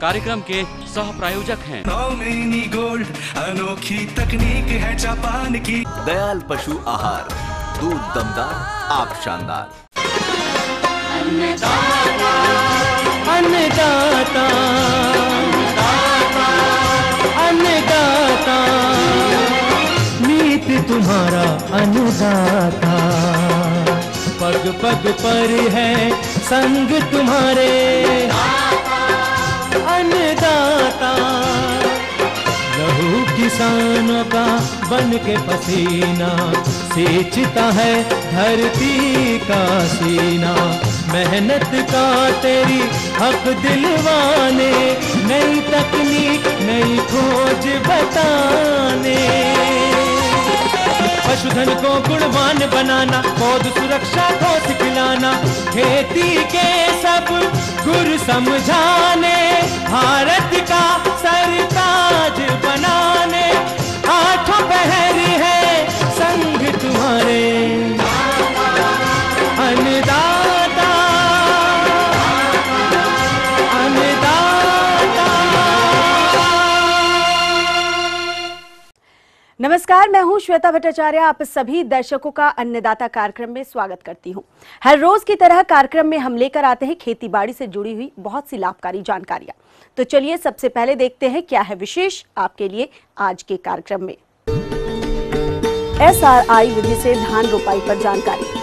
कार्यक्रम के सह प्रायोजक हैं। नौमिनी गोल्ड, अनोखी तकनीक है जापान की। दयाल पशु आहार, दूध दमदार, आप शानदार। अन्नदाता, अन्नदाता, अन्नदाता, नीत तुम्हारा अन्नदाता, पग पग पर है संग तुम्हारे अन्नदाता। लहू किसानों का बन के पसीना सींचता है धरती का सीना। मेहनत का तेरी हक दिलवाने, नई तकनीक नई खोज बताने। पशुधन को गुणवान बनाना, पौध सुरक्षा को सिखलाना, खेती के सब गुर समझाने, भारत का सरताज बनाने। आठों पहर है संग तुम्हारे अन्नदाता, अन्नदाता। नमस्कार, मैं हूं श्वेता भट्टाचार्य। आप सभी दर्शकों का अन्नदाता कार्यक्रम में स्वागत करती हूं। हर रोज की तरह कार्यक्रम में हम लेकर आते हैं खेती बाड़ी से जुड़ी हुई बहुत सी लाभकारी जानकारियां। तो चलिए सबसे पहले देखते हैं क्या है विशेष आपके लिए आज के कार्यक्रम में। SRI विधि से धान रोपाई पर जानकारी।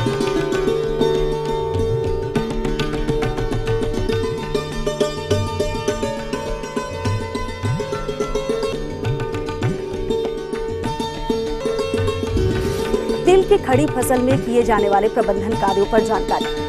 तिल की खड़ी फसल में किए जाने वाले प्रबंधन कार्यों पर जानकारी।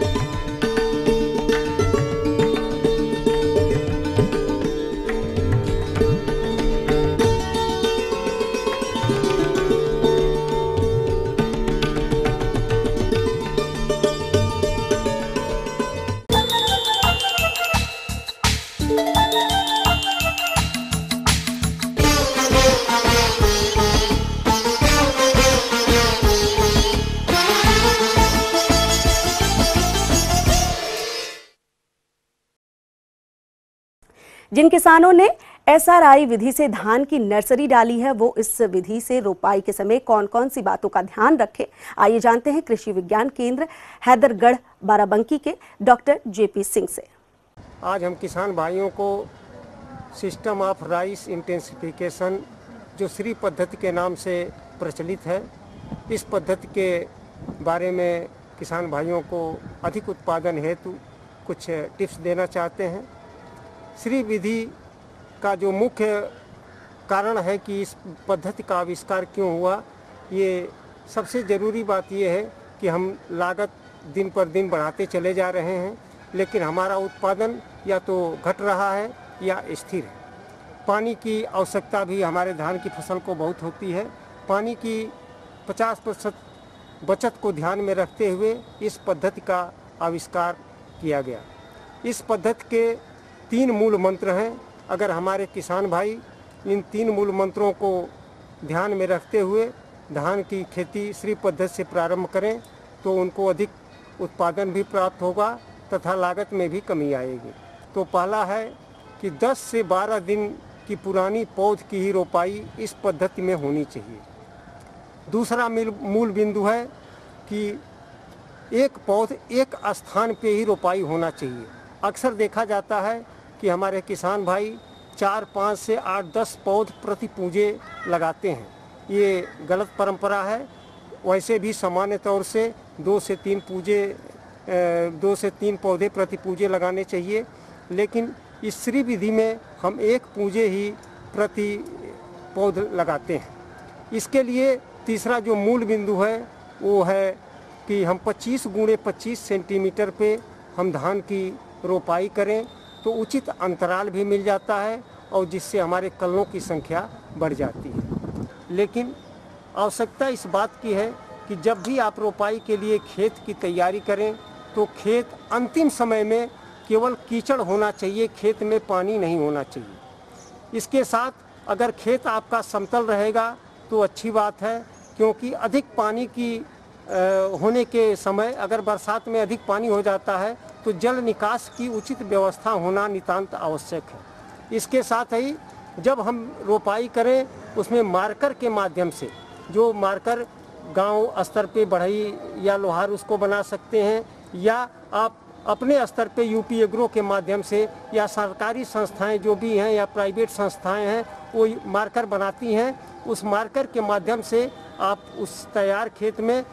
जिन किसानों ने SRI विधि से धान की नर्सरी डाली है, वो इस विधि से रोपाई के समय कौन कौन सी बातों का ध्यान रखें, आइए जानते हैं कृषि विज्ञान केंद्र हैदरगढ़ बाराबंकी के डॉक्टर JP सिंह से। आज हम किसान भाइयों को सिस्टम ऑफ राइस इंटेंसिफिकेशन, जो श्री पद्धति के नाम से प्रचलित है, इस पद्धति के बारे में किसान भाइयों को अधिक उत्पादन हेतु कुछ टिप्स देना चाहते हैं। श्री विधि का जो मुख्य कारण है कि इस पद्धति का आविष्कार क्यों हुआ, ये सबसे ज़रूरी बात ये है कि हम लागत दिन पर दिन बढ़ाते चले जा रहे हैं, लेकिन हमारा उत्पादन या तो घट रहा है या स्थिर है। पानी की आवश्यकता भी हमारे धान की फसल को बहुत होती है। पानी की 50% बचत को ध्यान में रखते हुए इस पद्धति का आविष्कार किया गया। इस पद्धति के 3 मूल मंत्र हैं। अगर हमारे किसान भाई इन 3 मूल मंत्रों को ध्यान में रखते हुए धान की खेती श्री पद्धति से प्रारंभ करें तो उनको अधिक उत्पादन भी प्राप्त होगा तथा लागत में भी कमी आएगी। तो पहला है कि 10 से 12 दिन की पुरानी पौध की ही रोपाई इस पद्धति में होनी चाहिए। दूसरा मूल बिंदु है कि एक पौध एक स्थान पे ही रोपाई होना चाहिए। अक्सर देखा जाता है कि हमारे किसान भाई 4, 5 से 8, 10 पौध प्रति पूजे लगाते हैं। ये गलत परंपरा है। वैसे भी सामान्य तौर से 2 से 3 पौधे प्रति पूजे लगाने चाहिए, लेकिन इस श्री विधि में हम 1 पूजे ही प्रति पौध लगाते हैं। इसके लिए तीसरा जो मूल बिंदु है वो है कि हम 25 गुणे 25 सेंटीमीटर पे हम धान की रोपाई करें तो उचित अंतराल भी मिल जाता है और जिससे हमारे कलनों की संख्या बढ़ जाती है। लेकिन आवश्यकता इस बात की है कि जब भी आप रोपाई के लिए खेत की तैयारी करें तो खेत अंतिम समय में केवल कीचड़ होना चाहिए, खेत में पानी नहीं होना चाहिए। इसके साथ अगर खेत आपका समतल रहेगा तो अच्छी बात है, क्योंकि अधिक पानी की होने के समय अगर बरसात में अधिक पानी हो जाता है तो जल निकास की उचित व्यवस्था होना नितांत आवश्यक है। इसके साथ ही जब हम रोपाई करें उसमें मार्कर के माध्यम से, जो मार्कर गांव स्तर पे बढ़ई या लोहार उसको बना सकते हैं, या आप अपने स्तर पे यूपी एग्रो के माध्यम से, या सरकारी संस्थाएं जो भी हैं या प्राइवेट संस्थाएं हैं वो मार्कर बनाती हैं, उस मार्कर के माध्यम से आप उस तैयार खेत में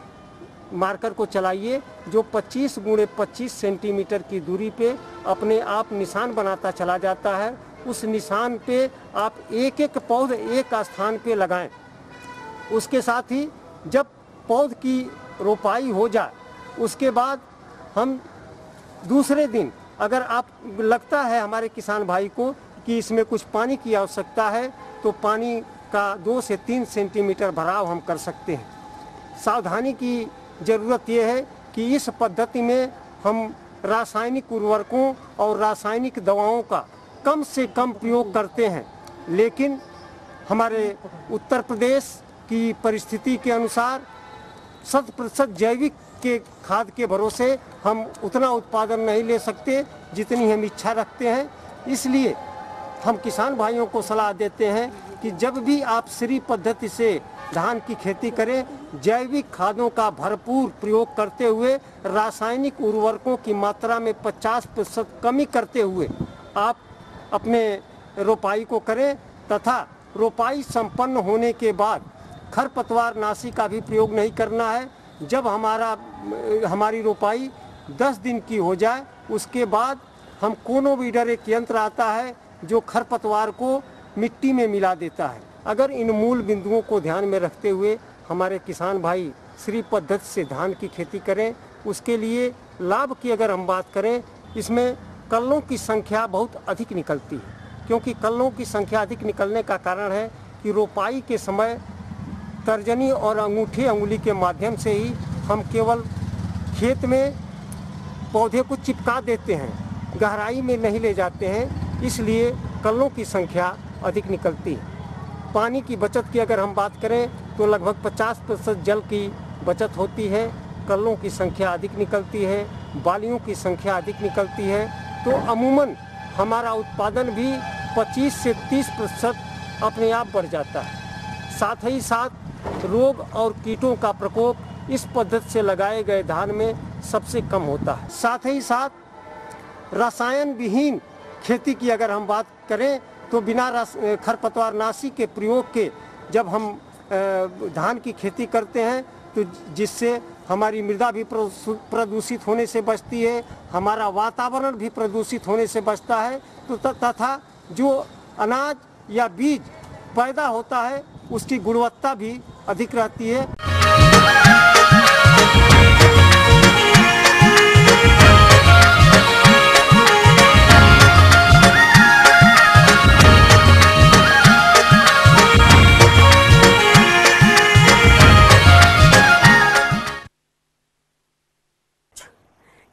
मार्कर को चलाइए, जो 25 × 25 सेंटीमीटर की दूरी पे अपने आप निशान बनाता चला जाता है। उस निशान पे आप एक एक पौध एक स्थान पे लगाएं। उसके साथ ही जब पौध की रोपाई हो जाए उसके बाद हम दूसरे दिन, अगर आप लगता है हमारे किसान भाई को कि इसमें कुछ पानी की आवश्यकता है, तो पानी का 2 से 3 सेंटीमीटर भराव हम कर सकते हैं। सावधानी की ज़रूरत ये है कि इस पद्धति में हम रासायनिक उर्वरकों और रासायनिक दवाओं का कम से कम प्रयोग करते हैं, लेकिन हमारे उत्तर प्रदेश की परिस्थिति के अनुसार 100% जैविक के खाद के भरोसे हम उतना उत्पादन नहीं ले सकते जितनी हम इच्छा रखते हैं। इसलिए हम किसान भाइयों को सलाह देते हैं कि जब भी आप श्री पद्धति से धान की खेती करें, जैविक खादों का भरपूर प्रयोग करते हुए, रासायनिक उर्वरकों की मात्रा में 50% कमी करते हुए आप अपने रोपाई को करें, तथा रोपाई संपन्न होने के बाद खरपतवार नाशी का भी प्रयोग नहीं करना है। जब हमारी रोपाई 10 दिन की हो जाए उसके बाद हम कोनो वीडर एक यंत्र आता है जो खरपतवार को मिट्टी में मिला देता है। अगर इन मूल बिंदुओं को ध्यान में रखते हुए हमारे किसान भाई श्री पद्धति से धान की खेती करें, उसके लिए लाभ की अगर हम बात करें, इसमें कल्लों की संख्या बहुत अधिक निकलती है, क्योंकि कल्लों की संख्या अधिक निकलने का कारण है कि रोपाई के समय तर्जनी और अंगूठे अंगुली के माध्यम से ही हम केवल खेत में पौधे को चिपका देते हैं, गहराई में नहीं ले जाते हैं, इसलिए कल्लों की संख्या अधिक निकलती है। पानी की बचत की अगर हम बात करें तो लगभग 50% जल की बचत होती है, कल्लों की संख्या अधिक निकलती है, बालियों की संख्या अधिक निकलती है, तो अमूमन हमारा उत्पादन भी 25 से 30% अपने आप बढ़ जाता है। साथ ही साथ रोग और कीटों का प्रकोप इस पद्धति से लगाए गए धान में सबसे कम होता है। साथ ही साथ रसायन विहीन खेती की अगर हम बात करें तो बिना खरपतवार नाशी के प्रयोग के जब हम धान की खेती करते हैं तो जिससे हमारी मृदा भी प्रदूषित होने से बचती है, हमारा वातावरण भी प्रदूषित होने से बचता है, तो तथा जो अनाज या बीज पैदा होता है उसकी गुणवत्ता भी अधिक रहती है।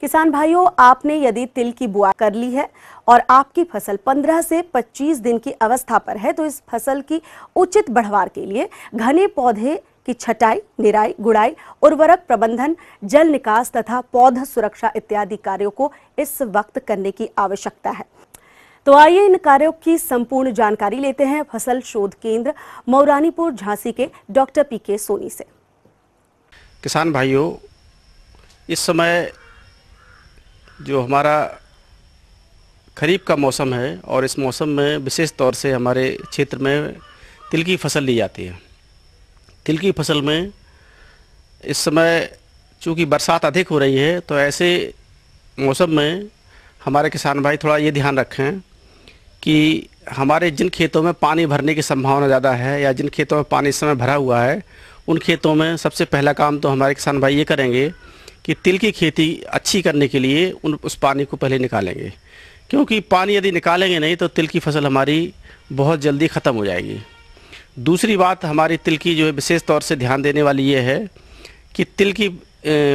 किसान भाइयों, आपने यदि तिल की बुआई कर ली है और आपकी फसल 15 से 25 दिन की अवस्था पर है, तो इस फसल की उचित बढ़वार के लिए घने पौधे की छटाई, निराई, गुड़ाई, उर्वरक प्रबंधन, जल निकास तथा पौधा सुरक्षा इत्यादि कार्यों को इस वक्त करने की आवश्यकता है। तो आइए इन कार्यों की संपूर्ण जानकारी लेते हैं फसल शोध केंद्र मौरानीपुर झांसी के डॉक्टर पीके सोनी से। किसान भाइयों, इस समय जो हमारा खरीफ का मौसम है और इस मौसम में विशेष तौर से हमारे क्षेत्र में तिल की फसल ली जाती है। तिल की फसल में इस समय चूँकि बरसात अधिक हो रही है, तो ऐसे मौसम में हमारे किसान भाई थोड़ा ये ध्यान रखें कि हमारे जिन खेतों में पानी भरने की संभावना ज़्यादा है या जिन खेतों में पानी इस समय भरा हुआ है, उन खेतों में सबसे पहला काम तो हमारे किसान भाई ये करेंगे कि तिल की खेती अच्छी करने के लिए उस पानी को पहले निकालेंगे, क्योंकि पानी यदि निकालेंगे नहीं तो तिल की फसल हमारी बहुत जल्दी ख़त्म हो जाएगी। दूसरी बात हमारी तिल की जो है विशेष तौर से ध्यान देने वाली ये है कि तिल की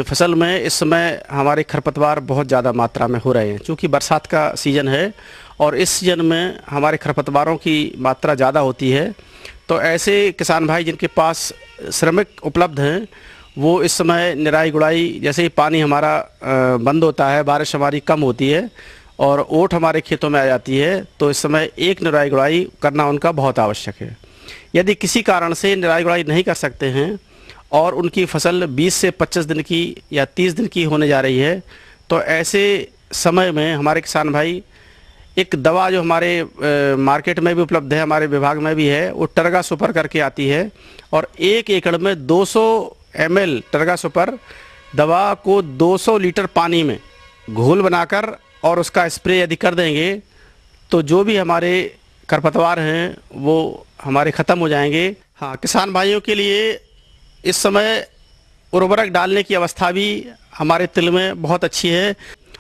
फसल में इस समय हमारे खरपतवार बहुत ज़्यादा मात्रा में हो रहे हैं, क्योंकि बरसात का सीज़न है और इस सीज़न में हमारे खरपतवारों की मात्रा ज़्यादा होती है। तो ऐसे किसान भाई जिनके पास श्रमिक उपलब्ध हैं, वो इस समय निराई गुड़ाई, जैसे ही पानी हमारा बंद होता है, बारिश हमारी कम होती है और ओट हमारे खेतों में आ जाती है, तो इस समय एक निराई गुड़ाई करना उनका बहुत आवश्यक है। यदि किसी कारण से निराई गुड़ाई नहीं कर सकते हैं और उनकी फसल 20 से 25 दिन की या 30 दिन की होने जा रही है, तो ऐसे समय में हमारे किसान भाई एक दवा जो हमारे मार्केट में भी उपलब्ध है, हमारे विभाग में भी है, वो टर्गा सुपर करके आती है और 1 एकड़ में 200 ml टर्गा सुपर दवा को 200 लीटर पानी में घोल बनाकर और उसका स्प्रे यदि कर देंगे तो जो भी हमारे खरपतवार हैं वो हमारे ख़त्म हो जाएंगे। हाँ, किसान भाइयों के लिए इस समय उर्वरक डालने की अवस्था भी हमारे तिल में बहुत अच्छी है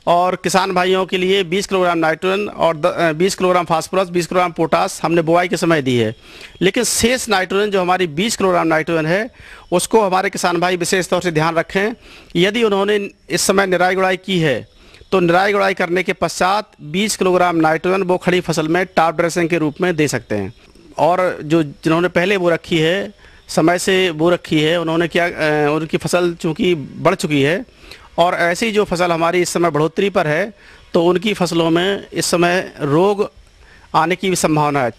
और किसान भाइयों के लिए 20 किलोग्राम नाइट्रोजन और 20 किलोग्राम फास्फोरस, 20 किलोग्राम पोटास हमने बुआई के समय दी है। लेकिन शेष नाइट्रोजन जो हमारी 20 किलोग्राम नाइट्रोजन है उसको हमारे किसान भाई विशेष तौर से ध्यान रखें। यदि उन्होंने इस समय निराई गुड़ाई की है तो निराई गुड़ाई करने के पश्चात 20 किलोग्राम नाइट्रोजन वो खड़ी फसल में टॉप ड्रेसिंग के रूप में दे सकते हैं। और जिन्होंने पहले बो रखी है, समय से बो रखी है, उन्होंने क्या उनकी फसल चूँकि बढ़ चुकी है और ऐसी जो फसल हमारी इस समय बढ़ोतरी पर है तो उनकी फसलों में इस समय रोग आने की भी संभावना है।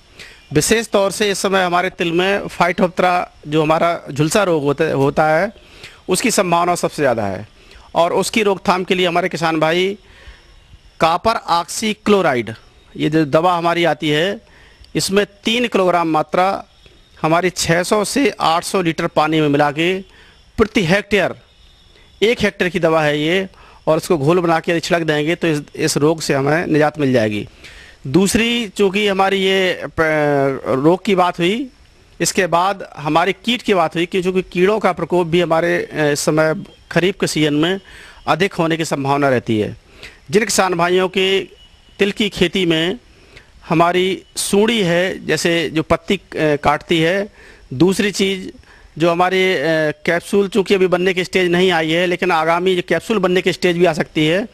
विशेष तौर से इस समय हमारे तिल में फाइटोप्तरा जो हमारा झुलसा रोग होता है उसकी संभावना सबसे ज़्यादा है और उसकी रोकथाम के लिए हमारे किसान भाई कॉपर ऑक्सी क्लोराइड ये जो दवा हमारी आती है इसमें 3 किलोग्राम मात्रा हमारी 600 से 800 लीटर पानी में मिला के प्रति हेक्टेयर 1 हेक्टेयर की दवा है ये और इसको घोल बना के छिड़क देंगे तो इस रोग से हमें निजात मिल जाएगी। दूसरी चूँकि हमारी ये रोग की बात हुई, इसके बाद हमारी कीट की बात हुई कि चूँकि कीड़ों का प्रकोप भी हमारे इस समय खरीफ के सीजन में अधिक होने की संभावना रहती है। जिन किसान भाइयों के तिल की खेती में हमारी सूंडी है जैसे जो पत्ती काटती है, दूसरी चीज़ जो हमारे कैप्सूल चूँकि अभी बनने की स्टेज नहीं आई है लेकिन आगामी जो कैप्सूल बनने की स्टेज भी आ सकती है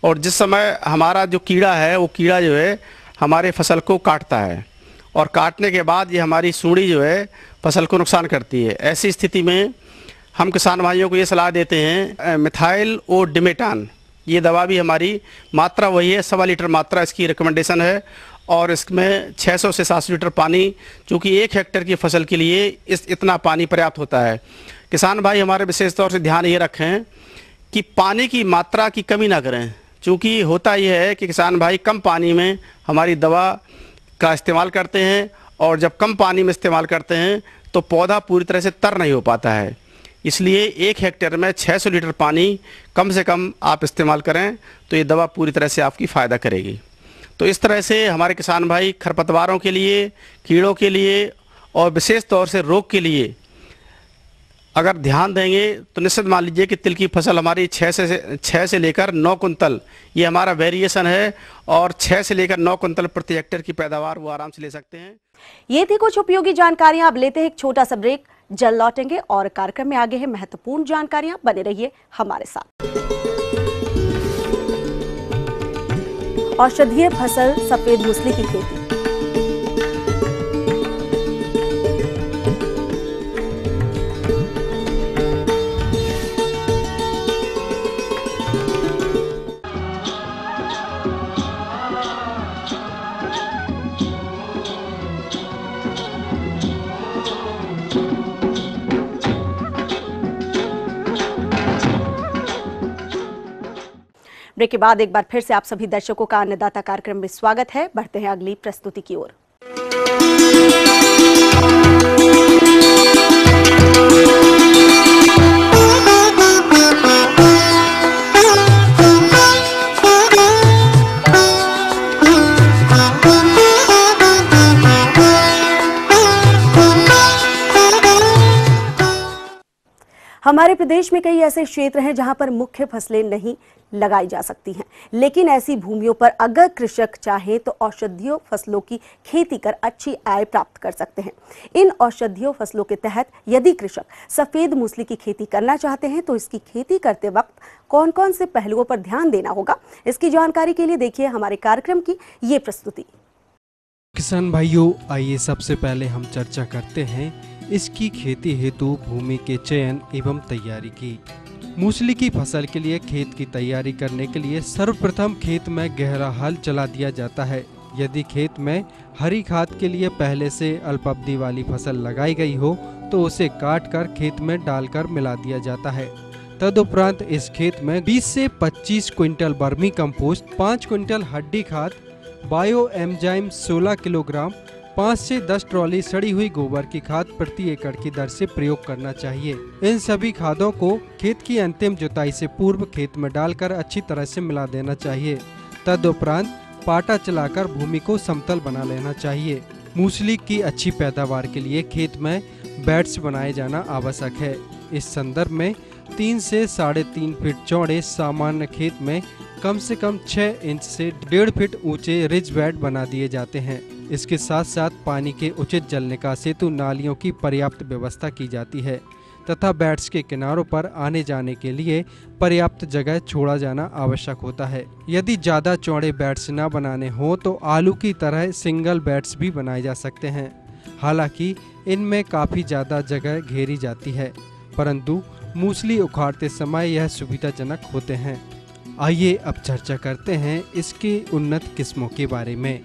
और जिस समय हमारा जो कीड़ा है वो कीड़ा जो है हमारे फसल को काटता है और काटने के बाद ये हमारी सूंडी जो है फसल को नुकसान करती है। ऐसी स्थिति में हम किसान भाइयों को ये सलाह देते हैं मिथाइल ओ डिमेटान ये दवा भी हमारी मात्रा वही है, 1.25 लीटर मात्रा इसकी रिकमेंडेशन है और इसमें 600 से 700 लीटर पानी, चूँकि 1 हेक्टेयर की फसल के लिए इतना पानी पर्याप्त होता है। किसान भाई हमारे विशेष तौर से ध्यान ये रखें कि पानी की मात्रा की कमी ना करें, चूँकि होता यह है कि किसान भाई कम पानी में हमारी दवा का इस्तेमाल करते हैं और जब कम पानी में इस्तेमाल करते हैं तो पौधा पूरी तरह से तर नहीं हो पाता है। इसलिए 1 हेक्टेयर में 600 लीटर पानी कम से कम आप इस्तेमाल करें तो ये दवा पूरी तरह से आपकी फ़ायदा करेगी। तो इस तरह से हमारे किसान भाई खरपतवारों के लिए, कीड़ों के लिए और विशेष तौर से रोग के लिए अगर ध्यान देंगे तो निश्चित मान लीजिए कि तिल की फसल हमारी 6 से लेकर 9 कुंतल ये हमारा वेरिएशन है और 6 से लेकर 9 कुंतल प्रति हेक्टेयर की पैदावार वो आराम से ले सकते हैं। ये थी कुछ उपयोगी जानकारियां। अब लेते हैं एक छोटा सा ब्रेक, जल्द लौटेंगे और कार्यक्रम में आगे है महत्वपूर्ण जानकारियां। बने रहिए हमारे साथ। औषधीय फसल सफेद मूसली की खेती। ब्रेक के बाद एक बार फिर से आप सभी दर्शकों का अन्नदाता कार्यक्रम में स्वागत है। बढ़ते हैं अगली प्रस्तुति की ओर। हमारे प्रदेश में कई ऐसे क्षेत्र हैं जहां पर मुख्य फसलें नहीं लगाई जा सकती हैं, लेकिन ऐसी भूमियों पर अगर कृषक चाहे तो औषधीय फसलों की खेती कर अच्छी आय प्राप्त कर सकते हैं। इन औषधीय फसलों के तहत यदि कृषक सफेद मूसली की खेती करना चाहते हैं तो इसकी खेती करते वक्त कौन कौन से पहलुओं पर ध्यान देना होगा, इसकी जानकारी के लिए देखिए हमारे कार्यक्रम की ये प्रस्तुति। किसान भाइयों, आइए सबसे पहले हम चर्चा करते हैं इसकी खेती हेतु भूमि के चयन एवं तैयारी की। मूसली की फसल के लिए खेत की तैयारी करने के लिए सर्वप्रथम खेत में गहरा हल चला दिया जाता है। यदि खेत में हरी खाद के लिए पहले से अल्पावधि वाली फसल लगाई गई हो तो उसे काट कर खेत में डालकर मिला दिया जाता है। तदुपरांत इस खेत में 20 से 25 क्विंटल वर्मी कंपोस्ट, 5 क्विंटल हड्डी खाद, बायो एंजाइम 16 किलोग्राम, 5 से 10 ट्रॉली सड़ी हुई गोबर की खाद प्रति एकड़ की दर से प्रयोग करना चाहिए। इन सभी खादों को खेत की अंतिम जुताई से पूर्व खेत में डालकर अच्छी तरह से मिला देना चाहिए। तदुपरांत पाटा चलाकर भूमि को समतल बना लेना चाहिए। मूसली की अच्छी पैदावार के लिए खेत में बेड्स बनाए जाना आवश्यक है। इस संदर्भ में 3 से 3.5 फीट चौड़े सामान्य खेत में कम से कम 6 इंच से 1.5 फीट ऊंचे रिज बेड बना दिए जाते हैं। इसके साथ साथ पानी के उचित जल निकास हेतु नालियों की पर्याप्त व्यवस्था की जाती है तथा बेड्स के किनारों पर आने जाने के लिए पर्याप्त जगह छोड़ा जाना आवश्यक होता है। यदि ज़्यादा चौड़े बेड्स न बनाने हो तो आलू की तरह सिंगल बेड्स भी बनाए जा सकते हैं। हालांकि इनमें काफ़ी ज़्यादा जगह घेरी जाती है, परंतु मूसली उखाड़ते समय यह सुविधाजनक होते हैं। आइए अब चर्चा करते हैं इसकी उन्नत किस्मों के बारे में,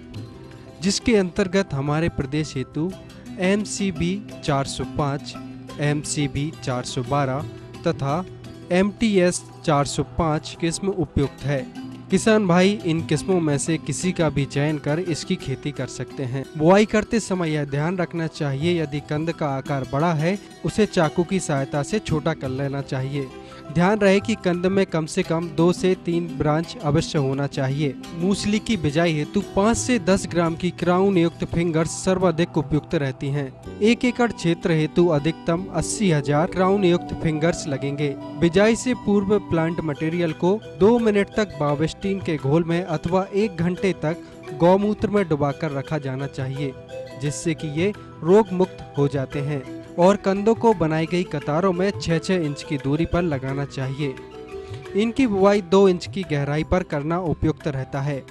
जिसके अंतर्गत हमारे प्रदेश हेतु MCB 405, MCB 412 तथा MTS 405 किस्म उपयुक्त है। किसान भाई इन किस्मों में से किसी का भी चयन कर इसकी खेती कर सकते हैं। बुआई करते समय यह ध्यान रखना चाहिए, यदि कंद का आकार बड़ा है उसे चाकू की सहायता से छोटा कर लेना चाहिए। ध्यान रहे कि कंद में कम से कम 2 से 3 ब्रांच अवश्य होना चाहिए। मूसली की बिजाई हेतु 5 से 10 ग्राम की क्राउन युक्त फिंगर्स सर्वाधिक उपयुक्त रहती हैं। 1 एकड़ क्षेत्र हेतु अधिकतम 80,000 क्राउन युक्त फिंगर्स लगेंगे। बिजाई से पूर्व प्लांट मटेरियल को 2 मिनट तक बावेस्टीन के घोल में अथवा 1 घंटे तक गौमूत्र में डुबाकर रखा जाना चाहिए, जिससे कि ये रोग मुक्त हो जाते हैं और कंदों को बनाई गई कतारों में 6-6 इंच की दूरी पर लगाना चाहिए। इनकी बुवाई 2 इंच की गहराई पर करना उपयुक्त रहता है।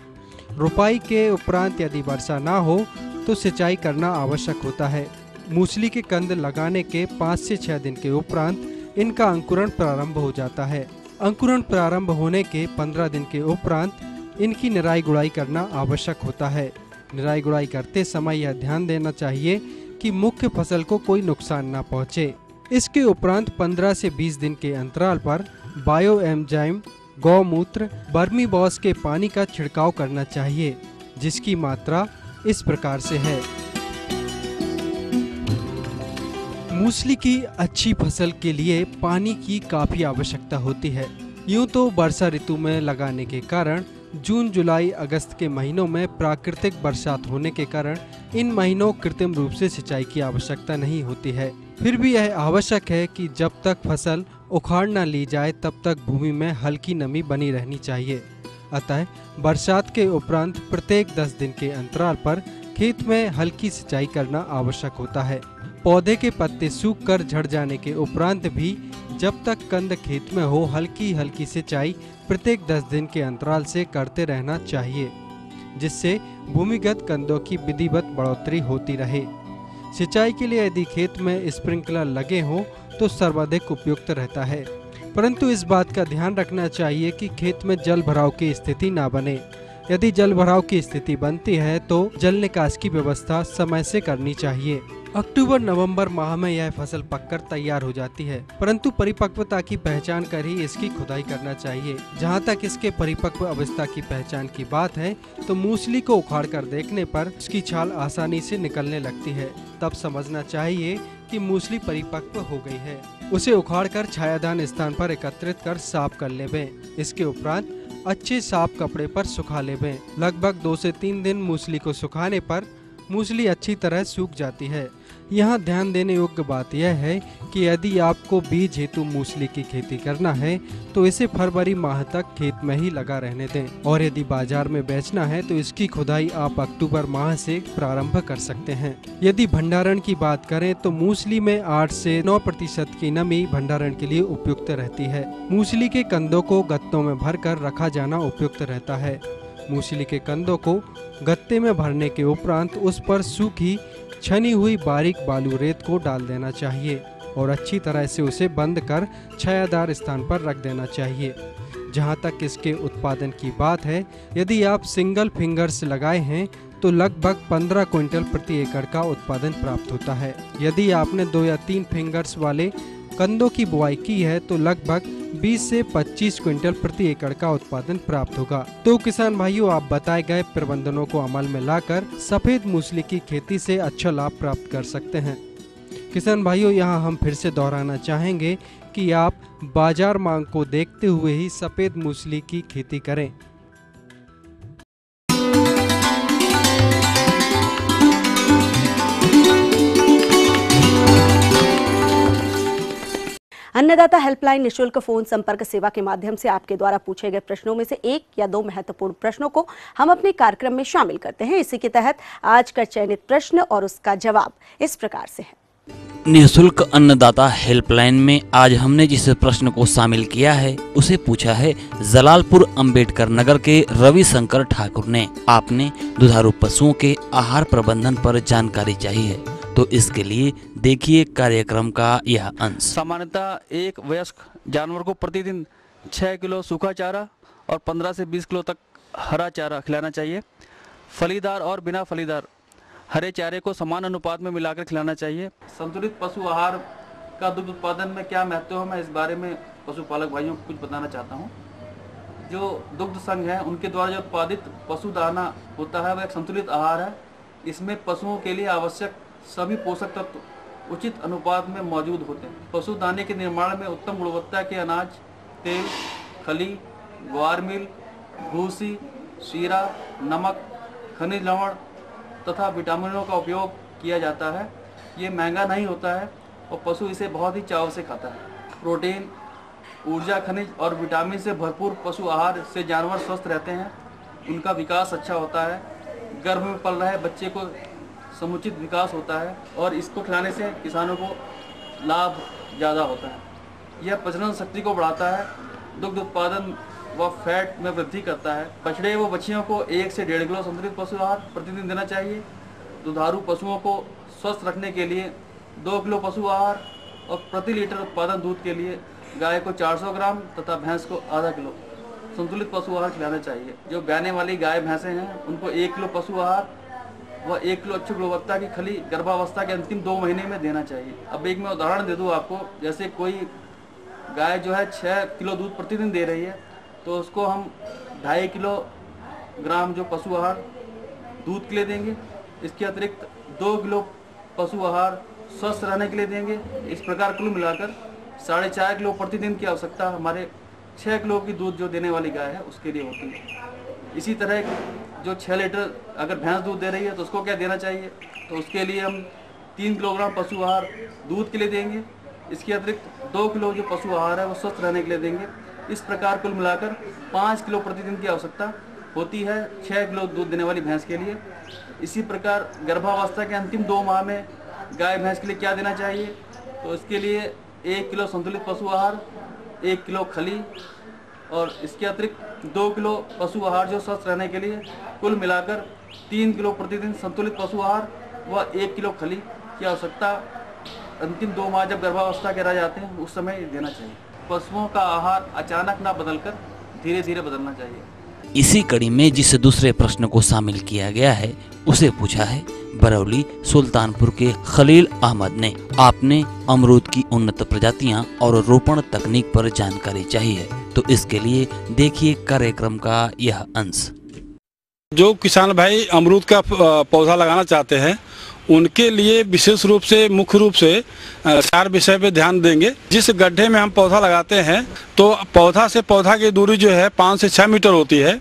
रोपाई के उपरांत यदि वर्षा ना हो तो सिंचाई करना आवश्यक होता है। मूसली के कंद लगाने के 5 से 6 दिन के उपरांत इनका अंकुरण प्रारंभ हो जाता है। अंकुरण प्रारंभ होने के 15 दिन के उपरांत इनकी निराई गुड़ाई करना आवश्यक होता है। निराई गुड़ाई करते समय यह ध्यान देना चाहिए कि मुख्य फसल को कोई नुकसान ना पहुंचे। इसके उपरांत 15 से 20 दिन के अंतराल पर बायो एंजाइम, गौमूत्र, वर्मी बॉस के पानी का छिड़काव करना चाहिए, जिसकी मात्रा इस प्रकार से है। मूसली की अच्छी फसल के लिए पानी की काफी आवश्यकता होती है। यूं तो वर्षा ऋतु में लगाने के कारण जून, जुलाई, अगस्त के महीनों में प्राकृतिक बरसात होने के कारण इन महीनों कृत्रिम रूप से सिंचाई की आवश्यकता नहीं होती है। फिर भी यह आवश्यक है कि जब तक फसल उखाड़ न ली जाए तब तक भूमि में हल्की नमी बनी रहनी चाहिए। अतः बरसात के उपरांत प्रत्येक 10 दिन के अंतराल पर खेत में हल्की सिंचाई करना आवश्यक होता है। पौधे के पत्ते सूख कर झड़ जाने के उपरांत भी जब तक कंद खेत में हो हल्की हल्की सिंचाई प्रत्येक 10 दिन के अंतराल से करते रहना चाहिए, जिससे भूमिगत कंदों की विधिवत बढ़ोतरी होती रहे। सिंचाई के लिए यदि खेत में स्प्रिंकलर लगे हों तो सर्वाधिक उपयुक्त रहता है, परंतु इस बात का ध्यान रखना चाहिए कि खेत में जल भराव की स्थिति ना बने। यदि जल भराव की स्थिति बनती है तो जल निकास की व्यवस्था समय से करनी चाहिए। अक्टूबर नवंबर माह में यह फसल पककर तैयार हो जाती है, परंतु परिपक्वता की पहचान कर ही इसकी खुदाई करना चाहिए। जहां तक इसके परिपक्व अवस्था की पहचान की बात है तो मूसली को उखाड़ कर देखने पर उसकी छाल आसानी से निकलने लगती है। तब समझना चाहिए कि मूसली परिपक्व हो गई है। उसे उखाड़कर छायादान स्थान पर एकत्रित कर साफ कर लेवें। इसके उपरांत अच्छे साफ कपड़े पर सुखा लेवें। लगभग 2 से 3 दिन मूसली को सुखाने पर मूसली अच्छी तरह सूख जाती है। यहाँ ध्यान देने योग्य बात यह है कि यदि आपको बीज हेतु मूसली की खेती करना है तो इसे फरवरी माह तक खेत में ही लगा रहने दें, और यदि बाजार में बेचना है तो इसकी खुदाई आप अक्टूबर माह से प्रारंभ कर सकते हैं। यदि भंडारण की बात करें तो मूसली में 8 से 9% की नमी भंडारण के लिए उपयुक्त रहती है। मूसली के कंदों को गत्तों में भरकर रखा जाना उपयुक्त रहता है। मूसली के कंदों को गत्ते में भरने के उपरांत उस पर सूखी छनी हुई बारीक बालू रेत को डाल देना चाहिए और अच्छी तरह से उसे बंद कर छायादार स्थान पर रख देना चाहिए। जहां तक इसके उत्पादन की बात है, यदि आप सिंगल फिंगर्स लगाए हैं तो लगभग 15 क्विंटल प्रति एकड़ का उत्पादन प्राप्त होता है। यदि आपने 2 या 3 फिंगर्स वाले कंदों की बुआई की है तो लगभग 20 से 25 क्विंटल प्रति एकड़ का उत्पादन प्राप्त होगा। तो किसान भाइयों, आप बताए गए प्रबंधनों को अमल में लाकर सफेद मूसली की खेती से अच्छा लाभ प्राप्त कर सकते हैं। किसान भाइयों, यहाँ हम फिर से दोहराना चाहेंगे कि आप बाजार मांग को देखते हुए ही सफेद मूसली की खेती करें। अन्नदाता हेल्पलाइन निशुल्क फोन संपर्क सेवा के माध्यम से आपके द्वारा पूछे गए प्रश्नों में से 1 या 2 महत्वपूर्ण प्रश्नों को हम अपने कार्यक्रम में शामिल करते हैं। इसी के तहत आज का चयनित प्रश्न और उसका जवाब इस प्रकार से है। निःशुल्क अन्नदाता हेल्पलाइन में आज हमने जिस प्रश्न को शामिल किया है उसे पूछा है जलालपुर अंबेडकर नगर के रविशंकर ठाकुर ने। आपने दुधारू पशुओं के आहार प्रबंधन पर जानकारी चाहिए, तो इसके लिए देखिए कार्यक्रम का यह अंश। सामान्यतः एक वयस्क जानवर को प्रतिदिन 6 किलो सूखा चारा और 15 से 20 किलो तक हरा चारा खिलाना चाहिए। फलीदार और बिना फलीदार हरे चारे को समान अनुपात में मिलाकर खिलाना चाहिए। संतुलित पशु आहार का दुग्ध उत्पादन में क्या महत्व है, मैं इस बारे में पशुपालक भाइयों को कुछ बताना चाहता हूँ। जो दुग्ध संघ है उनके द्वारा जो उत्पादित पशु दाना होता है वह एक संतुलित आहार है। इसमें पशुओं के लिए आवश्यक सभी पोषक तत्व उचित अनुपात में मौजूद होते हैं। पशु दाने के निर्माण में उत्तम गुणवत्ता के अनाज, तेल, खली, ग्वार मिल, भूसी, शीरा, नमक, खनिज लवण तथा विटामिनों का उपयोग किया जाता है। ये महंगा नहीं होता है और पशु इसे बहुत ही चाव से खाता है। प्रोटीन, ऊर्जा, खनिज और विटामिन से भरपूर पशु आहार से जानवर स्वस्थ रहते हैं, उनका विकास अच्छा होता है, गर्भ में पल रहे बच्चे को समुचित विकास होता है और इसको खिलाने से किसानों को लाभ ज़्यादा होता है। यह प्रजनन शक्ति को बढ़ाता है, दुग्ध उत्पादन व फैट में वृद्धि करता है। बछड़े व बछियों को 1 से 1.5 किलो संतुलित पशु आहार प्रतिदिन देना चाहिए। दुधारू पशुओं को स्वस्थ रखने के लिए 2 किलो पशु आहार और प्रति लीटर उत्पादन दूध के लिए गाय को 400 ग्राम तथा भैंस को आधा किलो संतुलित पशु आहार खिलाना चाहिए। जो ब्याने वाली गाय भैंसें हैं उनको 1 किलो पशु आहार व 1 किलो अच्छी गुणवत्ता की खली गर्भावस्था के अंतिम 2 महीने में देना चाहिए। अब एक मैं उदाहरण दे दूं आपको, जैसे कोई गाय जो है 6 किलो दूध प्रतिदिन दे रही है तो उसको हम 2.5 किलोग्राम जो पशु आहार दूध के लिए देंगे। इसके अतिरिक्त 2 किलो पशु आहार स्वस्थ रहने के लिए देंगे। इस प्रकार कुल मिलाकर 4.5 किलो प्रतिदिन की आवश्यकता हमारे 6 किलो की दूध जो देने वाली गाय है उसके लिए होती है। इसी तरह जो 6 लीटर अगर भैंस दूध दे रही है तो उसको क्या देना चाहिए, तो उसके लिए हम 3 किलोग्राम पशु आहार दूध के लिए देंगे। इसके अतिरिक्त 2 किलो जो पशु आहार है वो स्वस्थ रहने के लिए देंगे। इस प्रकार कुल मिलाकर 5 किलो प्रतिदिन की आवश्यकता होती है 6 किलो दूध देने वाली भैंस के लिए। इसी प्रकार गर्भावस्था के अंतिम 2 माह में गाय भैंस के लिए क्या देना चाहिए, तो इसके लिए 1 किलो संतुलित पशु आहार, 1 किलो खली और इसके अतिरिक्त 2 किलो पशु आहार जो स्वस्थ रहने के लिए, कुल मिलाकर 3 किलो प्रतिदिन संतुलित पशु आहार व 1 किलो खली की आवश्यकता अंतिम 2 माह जब गर्भावस्था के रह जाते हैं उस समय देना चाहिए। पशुओं का आहार अचानक ना बदलकर धीरे धीरे बदलना चाहिए। इसी कड़ी में जिस दूसरे प्रश्न को शामिल किया गया है उसे पूछा है बरौली सुल्तानपुर के खलील अहमद ने। आपने अमरूद की उन्नत प्रजातियां और रोपण तकनीक पर जानकारी चाहिए, तो इसके लिए देखिए कार्यक्रम का यह अंश। जो किसान भाई अमरूद का पौधा लगाना चाहते हैं उनके लिए विशेष रूप से मुख्य रूप से 4 विषय पे ध्यान देंगे। जिस गड्ढे में हम पौधा लगाते हैं तो पौधा से पौधा की दूरी जो है 5 से 6 मीटर होती है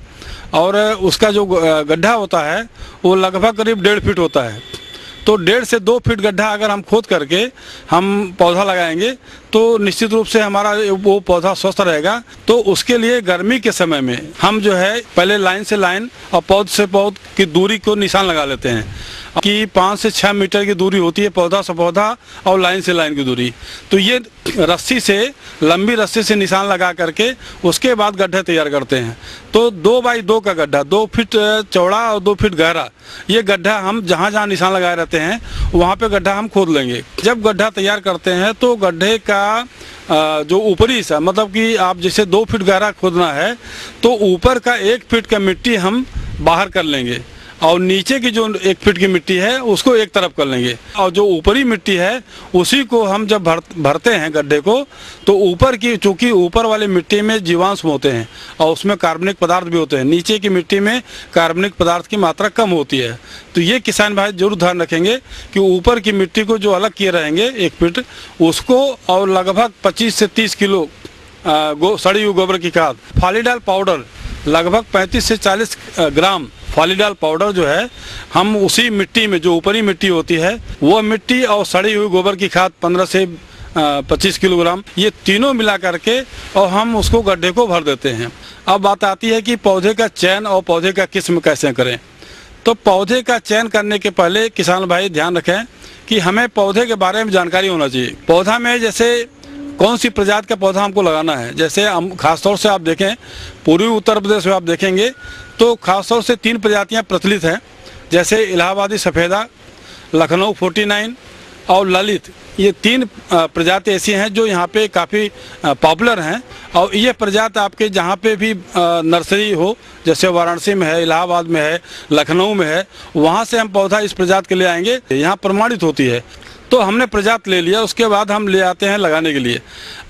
और उसका जो गड्ढा होता है वो लगभग करीब 1.5 फीट होता है। तो 1.5 से 2 फीट गड्ढा अगर हम खोद करके हम पौधा लगाएंगे तो निश्चित रूप से हमारा वो पौधा स्वस्थ रहेगा। तो उसके लिए गर्मी के समय में हम जो है पहले लाइन से लाइन और पौध से पौध की दूरी को निशान लगा लेते हैं कि 5 से 6 मीटर की दूरी होती है पौधा से पौधा और लाइन से लाइन की दूरी। तो ये रस्सी से, लंबी रस्सी से निशान लगा करके उसके बाद गड्ढे तैयार करते हैं। तो 2 बाई 2 का गड्ढा, 2 फीट चौड़ा और 2 फीट गहरा, ये गड्ढा हम जहाँ जहाँ निशान लगाए रहते हैं वहाँ पे गड्ढा हम खोद लेंगे। जब गड्ढा तैयार करते हैं तो गड्ढे का जो ऊपरी हिस्सा, मतलब कि आप जैसे 2 फीट गहरा खोदना है तो ऊपर का 1 फीट का मिट्टी हम बाहर कर लेंगे और नीचे की जो 1 फीट की मिट्टी है उसको एक तरफ कर लेंगे। और जो ऊपरी मिट्टी है उसी को हम जब भरते हैं गड्ढे को, तो ऊपर की, चूँकि ऊपर वाली मिट्टी में जीवांश होते हैं और उसमें कार्बनिक पदार्थ भी होते हैं, नीचे की मिट्टी में कार्बनिक पदार्थ की मात्रा कम होती है। तो ये किसान भाई जरूर ध्यान रखेंगे कि ऊपर की मिट्टी को जो अलग किए रहेंगे 1 फीट, उसको और लगभग 25 से 30 किलो सड़ी हुई गोबर की खाद, फॉलीडाल पाउडर लगभग 35 से 40 ग्राम फॉलीडाल पाउडर जो है हम उसी मिट्टी में, जो ऊपरी मिट्टी होती है वो मिट्टी और सड़ी हुई गोबर की खाद 15 से 25 किलोग्राम, ये तीनों मिला करके और हम उसको गड्ढे को भर देते हैं। अब बात आती है कि पौधे का चयन और पौधे का किस्म कैसे करें। तो पौधे का चयन करने के पहले किसान भाई ध्यान रखें कि हमें पौधे के बारे में जानकारी होना चाहिए। पौधा में जैसे कौन सी प्रजाति का पौधा हमको लगाना है, जैसे हम खासतौर से आप देखें पूर्वी उत्तर प्रदेश में आप देखेंगे तो खासतौर से 3 प्रजातियां प्रचलित हैं, जैसे इलाहाबादी सफ़ेदा, लखनऊ 49 और ललित। ये 3 प्रजाति ऐसी हैं जो यहाँ पे काफ़ी पॉपुलर हैं। और ये प्रजाति आपके जहाँ पे भी नर्सरी हो, जैसे वाराणसी में है, इलाहाबाद में है, लखनऊ में है, वहाँ से हम पौधा इस प्रजाति के ले आएंगे, यहाँ प्रमाणित होती है। तो हमने प्रजाति ले लिया, उसके बाद हम ले आते हैं लगाने के लिए।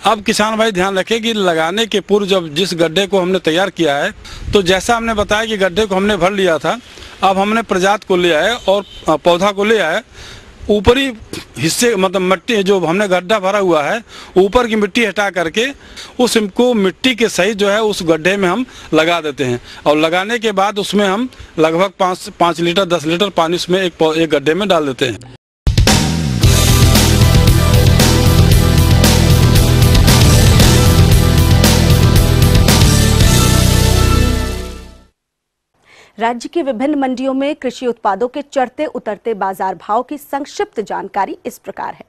अब किसान भाई ध्यान रखें कि लगाने के पूर्व जब जिस गड्ढे को हमने तैयार किया है, तो जैसा हमने बताया कि गड्ढे को हमने भर लिया था, अब हमने प्रजाति को ले आए और पौधा को ले आए। ऊपरी हिस्से, मतलब मिट्टी जो हमने गड्ढा भरा हुआ है, ऊपर की मिट्टी हटा करके उसको मिट्टी के सहित जो है उस गड्ढे में हम लगा देते हैं। और लगाने के बाद उसमें हम लगभग 5 लीटर 10 लीटर पानी उसमें एक गड्ढे में डाल देते हैं। राज्य की विभिन्न मंडियों में कृषि उत्पादों के चढ़ते उतरते बाजार भाव की संक्षिप्त जानकारी इस प्रकार है।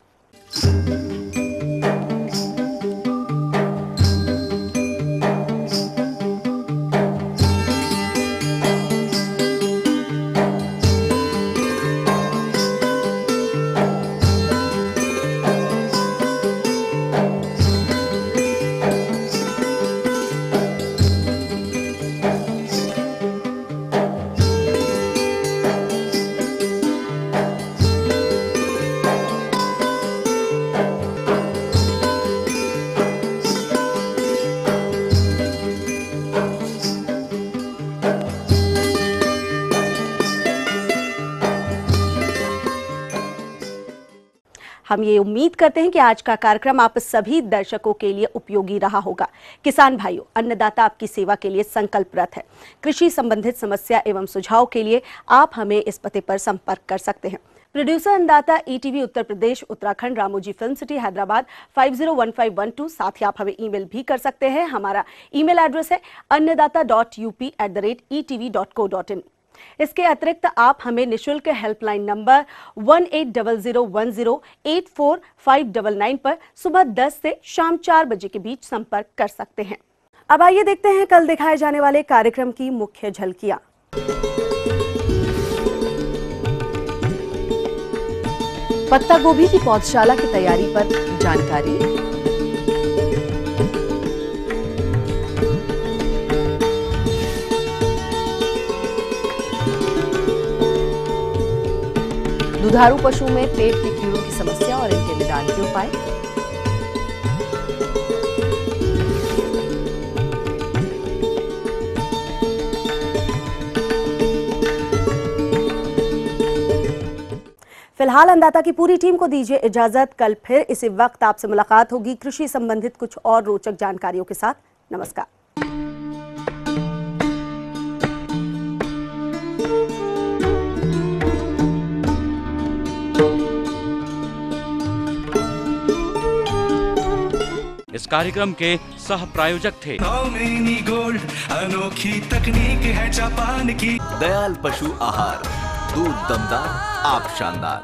हम ये उम्मीद करते हैं कि आज का कार्यक्रम आप सभी दर्शकों के लिए उपयोगी रहा होगा। किसान भाइयों, अन्नदाता आपकी सेवा के लिए संकल्परत है। कृषि संबंधित समस्या एवं सुझाव के लिए आप हमें इस पते पर संपर्क कर सकते हैं। प्रोड्यूसर अन्नदाता ETV Uttar Pradesh Uttarakhand, Ramoji film city Hyderabad 501512। साथ ही आप हमें ईमेल भी कर सकते हैं। हमारा ईमेल एड्रेस है annadata.up@etv.co.in। इसके अतिरिक्त आप हमें निशुल्क हेल्पलाइन नंबर 1800108459 पर सुबह 10 से शाम 4 बजे के बीच संपर्क कर सकते हैं। अब आइए देखते हैं कल दिखाए जाने वाले कार्यक्रम की मुख्य झलकियां। पत्ता गोभी की पौधशाला की तैयारी पर जानकारी। दुधारू पशु में पेट के कीड़ों की समस्या और इनके निदान के उपाय। फिलहाल अन्नदाता की पूरी टीम को दीजिए इजाजत। कल फिर इसी वक्त आपसे मुलाकात होगी कृषि संबंधित कुछ और रोचक जानकारियों के साथ। नमस्कार। इस कार्यक्रम के सह प्रायोजक थे। नौमिनी गोल्ड, अनोखी तकनीक है जापान की। दयाल पशु आहार, दूध दमदार, आप शानदार।